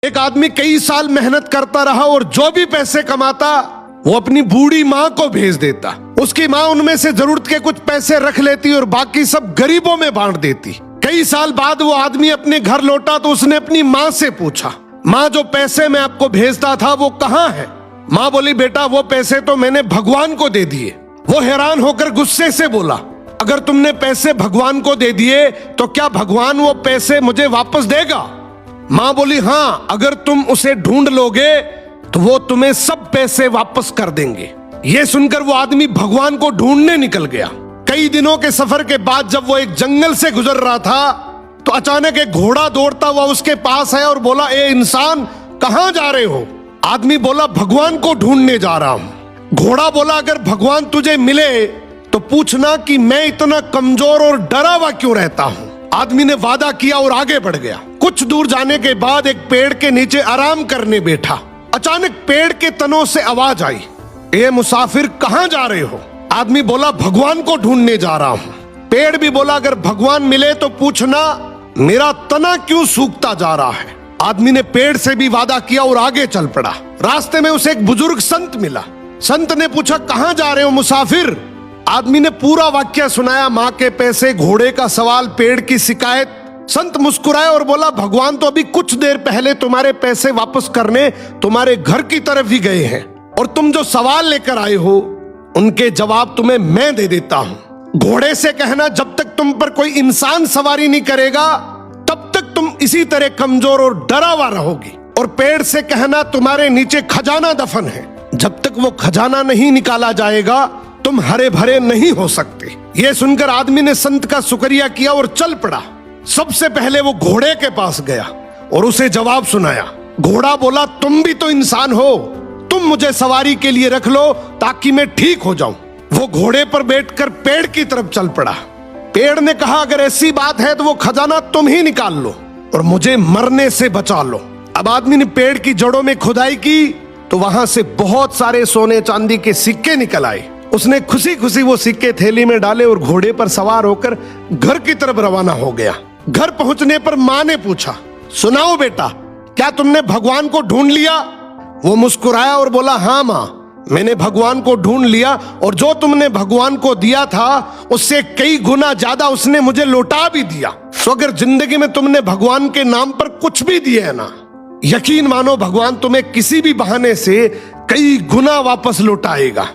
एक आदमी कई साल मेहनत करता रहा और जो भी पैसे कमाता वो अपनी बूढ़ी माँ को भेज देता। उसकी माँ उनमें से जरूरत के कुछ पैसे रख लेती और बाकी सब गरीबों में बांट देती। कई साल बाद वो आदमी अपने घर लौटा तो उसने अपनी माँ से पूछा, माँ जो पैसे मैं आपको भेजता था वो कहाँ है? माँ बोली, बेटा वो पैसे तो मैंने भगवान को दे दिए। वो हैरान होकर गुस्से से बोला, अगर तुमने पैसे भगवान को दे दिए तो क्या भगवान वो पैसे मुझे वापस देगा? माँ बोली, हाँ, अगर तुम उसे ढूंढ लोगे तो वो तुम्हें सब पैसे वापस कर देंगे। ये सुनकर वो आदमी भगवान को ढूंढने निकल गया। कई दिनों के सफर के बाद जब वो एक जंगल से गुजर रहा था तो अचानक एक घोड़ा दौड़ता हुआ उसके पास आया और बोला, ए इंसान, कहां जा रहे हो? आदमी बोला, भगवान को ढूंढने जा रहा हूं। घोड़ा बोला, अगर भगवान तुझे मिले तो पूछना कि मैं इतना कमजोर और डरा हुआ क्यों रहता हूं। आदमी ने वादा किया और आगे बढ़ गया। कुछ दूर जाने के बाद एक पेड़ के नीचे आराम करने बैठा। अचानक पेड़ के तनों से आवाज आई, ए मुसाफिर, कहां जा रहे हो? आदमी बोला, भगवान को ढूंढने जा रहा हूं। पेड़ भी बोला, अगर भगवान मिले तो पूछना मेरा तना क्यों सूखता जा रहा है। आदमी ने पेड़ से भी वादा किया और आगे चल पड़ा। रास्ते में उसे एक बुजुर्ग संत मिला। संत ने पूछा, कहां जा रहे हो मुसाफिर? आदमी ने पूरा वाक्य सुनाया, माँ के पैसे, घोड़े का सवाल, पेड़ की शिकायत। संत मुस्कुराए और बोला, भगवान तो अभी कुछ देर पहले तुम्हारे पैसे वापस करने तुम्हारे घर की तरफ ही गए हैं और तुम जो सवाल लेकर आए हो उनके जवाब तुम्हें मैं दे देता हूं। घोड़े से कहना, जब तक तुम पर कोई इंसान सवारी नहीं करेगा तब तक तुम इसी तरह कमजोर और डरा हुआ रहोगी। और पेड़ से कहना, तुम्हारे नीचे खजाना दफन है, जब तक वो खजाना नहीं निकाला जाएगा तुम हरे भरे नहीं हो सकते। ये सुनकर आदमी ने संत का शुक्रिया किया और चल पड़ा। सबसे पहले वो घोड़े के पास गया और उसे जवाब सुनाया। घोड़ा बोला, तुम भी तो इंसान हो, तुम मुझे सवारी के लिए रख लो ताकि मैं ठीक हो जाऊं। वो घोड़े पर बैठकर पेड़ की तरफ चल पड़ा। पेड़ ने कहा, अगर ऐसी बात है तो वो खजाना तुम ही निकाल लो और मुझे मरने से बचा लो। अब आदमी ने पेड़ की जड़ों में खुदाई की तो वहां से बहुत सारे सोने चांदी के सिक्के निकल आए। उसने खुशी खुशी वो सिक्के थैली में डाले और घोड़े पर सवार होकर घर की तरफ रवाना हो गया। घर पहुंचने पर माँ ने पूछा, सुनाओ बेटा, क्या तुमने भगवान को ढूंढ लिया? वो मुस्कुराया और बोला, हाँ माँ, मैंने भगवान को ढूंढ लिया और जो तुमने भगवान को दिया था उससे कई गुना ज्यादा उसने मुझे लौटा भी दिया। तो अगर जिंदगी में तुमने भगवान के नाम पर कुछ भी दिया है ना, यकीन मानो भगवान तुम्हें किसी भी बहाने से कई गुना वापस लौटाएगा।